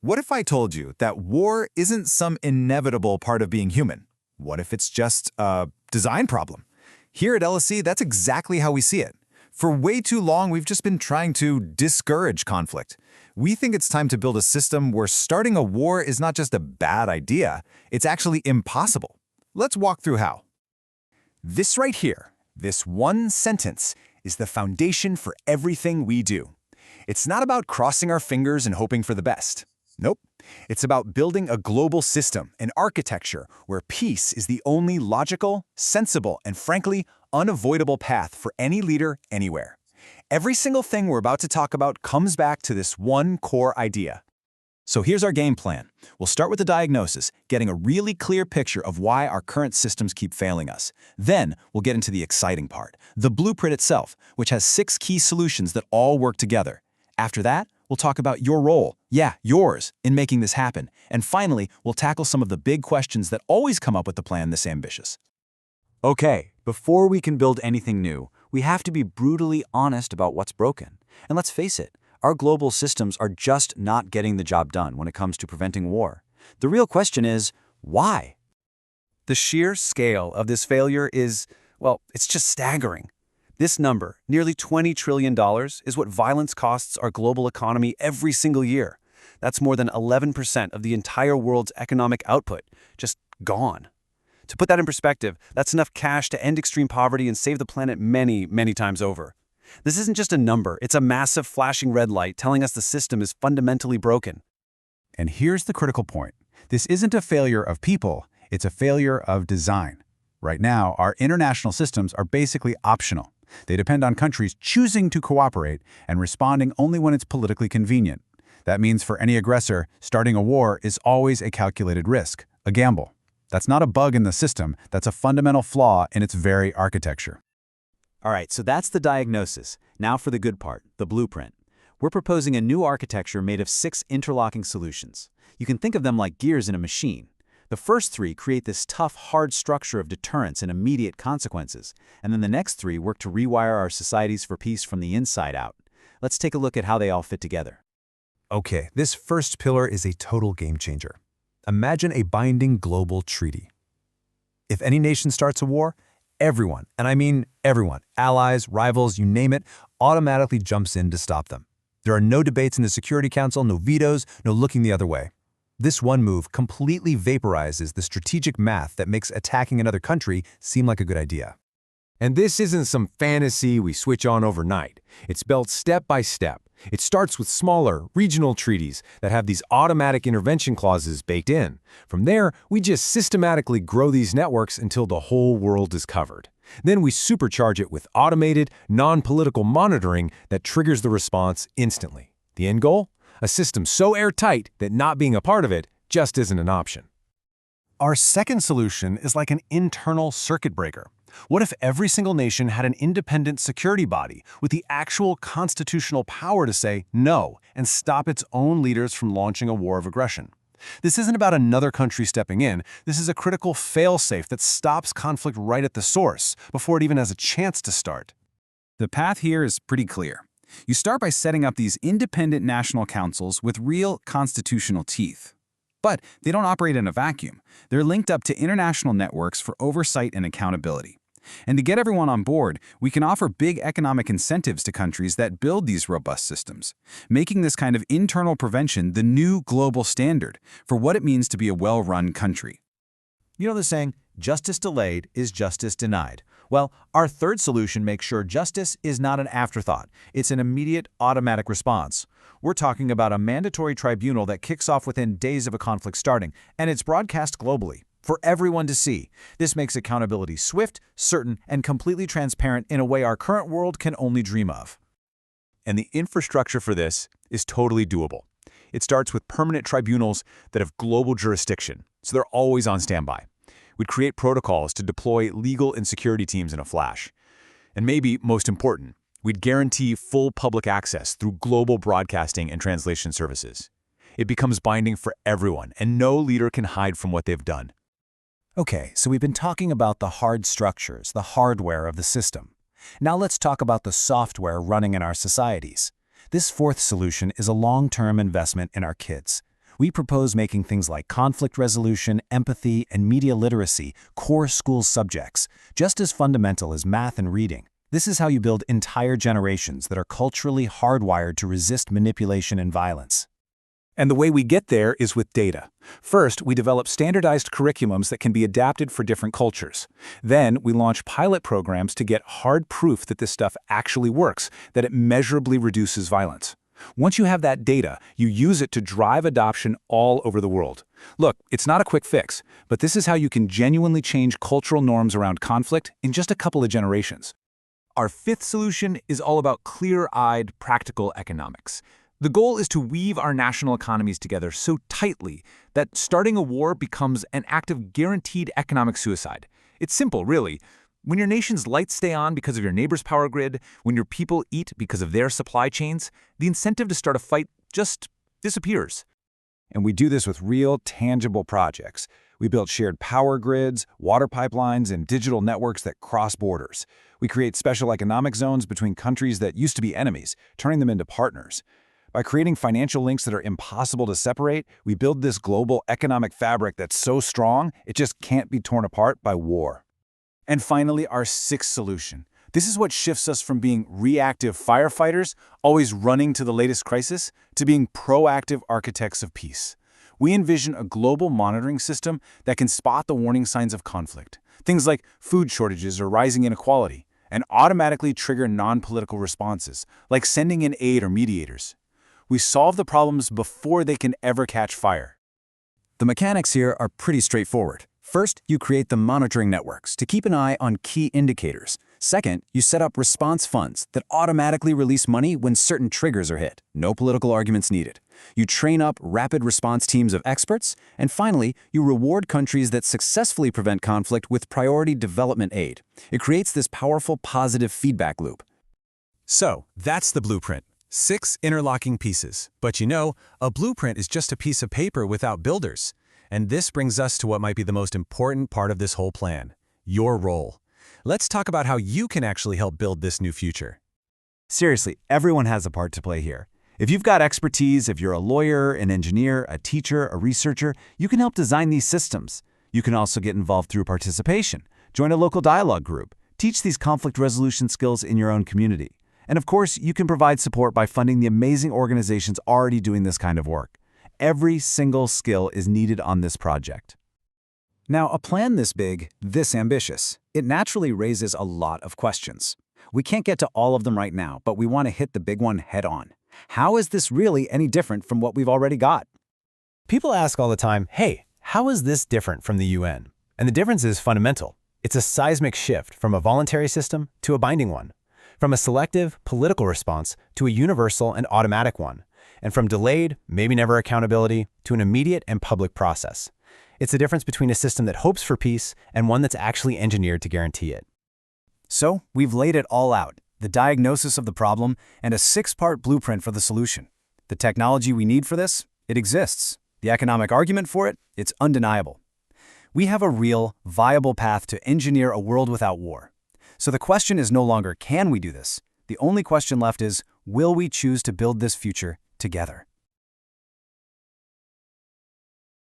What if I told you that war isn't some inevitable part of being human? What if it's just a design problem? Here at LSE, that's exactly how we see it. For way too long, we've just been trying to discourage conflict. We think it's time to build a system where starting a war is not just a bad idea, it's actually impossible. Let's walk through how. This right here, this one sentence, is the foundation for everything we do. It's not about crossing our fingers and hoping for the best. Nope. It's about building a global system, an architecture where peace is the only logical, sensible, and frankly, unavoidable path for any leader anywhere. Every single thing we're about to talk about comes back to this one core idea. So here's our game plan. We'll start with the diagnosis, getting a really clear picture of why our current systems keep failing us. Then we'll get into the exciting part, the blueprint itself, which has 6 key solutions that all work together. After that, we'll talk about your role, yours, in making this happen. And finally, we'll tackle some of the big questions that always come up with a plan this ambitious. Okay, before we can build anything new, we have to be brutally honest about what's broken. And let's face it, our global systems are just not getting the job done when it comes to preventing war. The real question is, why? The sheer scale of this failure is, well, it's just staggering. This number, nearly $20 trillion, is what violence costs our global economy every single year. That's more than 11% of the entire world's economic output, just gone. To put that in perspective, that's enough cash to end extreme poverty and save the planet many, many times over. This isn't just a number, it's a massive flashing red light telling us the system is fundamentally broken. And here's the critical point. This isn't a failure of people, it's a failure of design. Right now, our international systems are basically optional. They depend on countries choosing to cooperate and responding only when it's politically convenient. That means for any aggressor, starting a war is always a calculated risk, a gamble. That's not a bug in the system, that's a fundamental flaw in its very architecture. All right, so that's the diagnosis. Now for the good part, the blueprint. We're proposing a new architecture made of 6 interlocking solutions. You can think of them like gears in a machine. The first 3 create this tough, hard structure of deterrence and immediate consequences, and then the next 3 work to rewire our societies for peace from the inside out. Let's take a look at how they all fit together. Okay, this first pillar is a total game changer. Imagine a binding global treaty. If any nation starts a war, everyone, and I mean everyone, allies, rivals, you name it, automatically jumps in to stop them. There are no debates in the Security Council, no vetoes, no looking the other way. This one move completely vaporizes the strategic math that makes attacking another country seem like a good idea. And this isn't some fantasy we switch on overnight. It's built step by step. It starts with smaller, regional treaties that have these automatic intervention clauses baked in. From there, we just systematically grow these networks until the whole world is covered. Then we supercharge it with automated, non-political monitoring that triggers the response instantly. The end goal? A system so airtight that not being a part of it just isn't an option. Our second solution is like an internal circuit breaker. What if every single nation had an independent security body with the actual constitutional power to say no and stop its own leaders from launching a war of aggression? This isn't about another country stepping in. This is a critical fail-safe that stops conflict right at the source, before it even has a chance to start. The path here is pretty clear. You start by setting up these independent national councils with real constitutional teeth. But they don't operate in a vacuum. They're linked up to international networks for oversight and accountability. And to get everyone on board, we can offer big economic incentives to countries that build these robust systems, making this kind of internal prevention the new global standard for what it means to be a well-run country. You know the saying, justice delayed is justice denied. Well, our third solution makes sure justice is not an afterthought. It's an immediate, automatic response. We're talking about a mandatory tribunal that kicks off within days of a conflict starting, and it's broadcast globally for everyone to see. This makes accountability swift, certain, and completely transparent in a way our current world can only dream of. And the infrastructure for this is totally doable. It starts with permanent tribunals that have global jurisdiction, so they're always on standby. We'd create protocols to deploy legal and security teams in a flash. And maybe most important, we'd guarantee full public access through global broadcasting and translation services. It becomes binding for everyone, and no leader can hide from what they've done. Okay, so we've been talking about the hard structures, the hardware of the system. Now let's talk about the software running in our societies. This fourth solution is a long-term investment in our kids. We propose making things like conflict resolution, empathy, and media literacy core school subjects, just as fundamental as math and reading. This is how you build entire generations that are culturally hardwired to resist manipulation and violence. And the way we get there is with data. First, we develop standardized curriculums that can be adapted for different cultures. Then, we launch pilot programs to get hard proof that this stuff actually works, that it measurably reduces violence. Once you have that data, you use it to drive adoption all over the world. Look, it's not a quick fix, but this is how you can genuinely change cultural norms around conflict in just a couple of generations. Our fifth solution is all about clear-eyed, practical economics. The goal is to weave our national economies together so tightly that starting a war becomes an act of guaranteed economic suicide. It's simple, really. When your nation's lights stay on because of your neighbor's power grid, when your people eat because of their supply chains, the incentive to start a fight just disappears. And we do this with real, tangible projects. We build shared power grids, water pipelines, and digital networks that cross borders. We create special economic zones between countries that used to be enemies, turning them into partners. By creating financial links that are impossible to separate, we build this global economic fabric that's so strong, it just can't be torn apart by war. And finally, our sixth solution. This is what shifts us from being reactive firefighters, always running to the latest crisis, to being proactive architects of peace. We envision a global monitoring system that can spot the warning signs of conflict, things like food shortages or rising inequality, and automatically trigger non-political responses, like sending in aid or mediators. We solve the problems before they can ever catch fire. The mechanics here are pretty straightforward. First, you create the monitoring networks to keep an eye on key indicators. Second, you set up response funds that automatically release money when certain triggers are hit. No political arguments needed. You train up rapid response teams of experts. And finally, you reward countries that successfully prevent conflict with priority development aid. It creates this powerful positive feedback loop. So, that's the blueprint. 6 interlocking pieces. But you know, a blueprint is just a piece of paper without builders. And this brings us to what might be the most important part of this whole plan, your role. Let's talk about how you can actually help build this new future. Seriously, everyone has a part to play here. If you've got expertise, if you're a lawyer, an engineer, a teacher, a researcher, you can help design these systems. You can also get involved through participation. Join a local dialogue group. Teach these conflict resolution skills in your own community. And of course, you can provide support by funding the amazing organizations already doing this kind of work. Every single skill is needed on this project. Now, a plan this big, this ambitious, it naturally raises a lot of questions. We can't get to all of them right now, but we want to hit the big one head on. How is this really any different from what we've already got? People ask all the time, hey, how is this different from the UN? And the difference is fundamental. It's a seismic shift from a voluntary system to a binding one, from a selective, political response to a universal and automatic one, and from delayed, maybe never accountability, to an immediate and public process. It's the difference between a system that hopes for peace and one that's actually engineered to guarantee it. So, we've laid it all out, the diagnosis of the problem and a 6-part blueprint for the solution. The technology we need for this, it exists. The economic argument for it, it's undeniable. We have a real, viable path to engineer a world without war. So the question is no longer, can we do this? The only question left is, will we choose to build this future together?